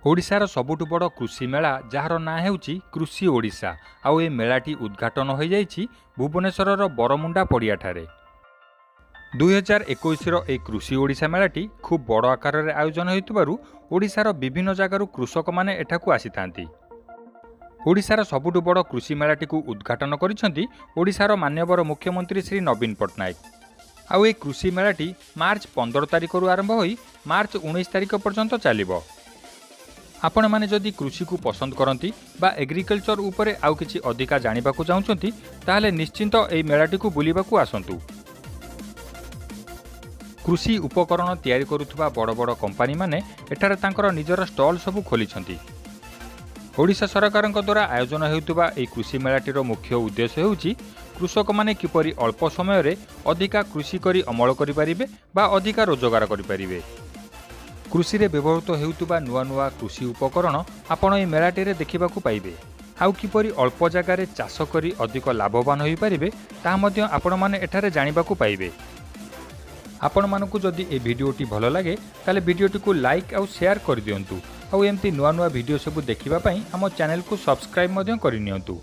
ओडिशार सबुठु बड़ कृषि मेला जार ना हेउची कृषि ओडिशा आउ ए मेलाटी उद्घाटन हो जाइछि भुवनेश्वर बरमुंडा पड़ियाठारे। 2021 ए कृषि ओडिशा मेलाटी खूब बड़ आकार में आयोजन होइतबारु ओडिशार विभिन्न जगार कृषक माने एठाकू आसीथांती। ओडिशार सबुठु बड़ कृषि मेलाटी को उद्घाटन करिसेंती ओडिशार माननीय मुख्यमंत्री श्री नवीन पट्टनायक। आउ ए कृषि मेलाटी मार्च 15 तारिख आरंभ होई मार्च 19 तारिख पर्यंत चलिबो। आपण माने जदि कृषि को पसंद करती बा एग्रिकल्चर उपरे आउ किछि अधिका जानिबाकू चाहुचंती ताहले निश्चिंत एई मेलाटी को बुलिबाकू आसंतु। कृषि उपकरण तैयारी करुथुबा बड़ बड़ कंपनी माने एठारे तांकर निजर स्टॉल सबु खोलिछंती। ओडिशा सरकारक द्वारा आयोजन हेउथुबा एई कृषि मेलाटीर मुख्य उद्देश्य हेउची कृषक माने किपरि अल्प समय रे अधिका कृषि करी अमल करि परिबे बा अधिका रोजगार करि परिबे। कृषि रे व्यवहृत हेउथुबा नुआ नुआ कृषि उपकरण आपण ए मेलाटी रे देखिबाकू पाइबे। आउ किपरि अल्प जगार चाष करी अधिक लाभवान होई परिबे ताहा मध्य आपण माने एठारे जानिबाकू पाइबे। आपण मानकू जदि ए भिडियोटी भलो लागे ताले भिडियोटी को लाइक आउ शेयर कर दियंतु। आउ एमती नुआ नुआ भिडियो सब देखिबा पई हम चैनल को सब्सक्राइब मध्य करिनियंतु।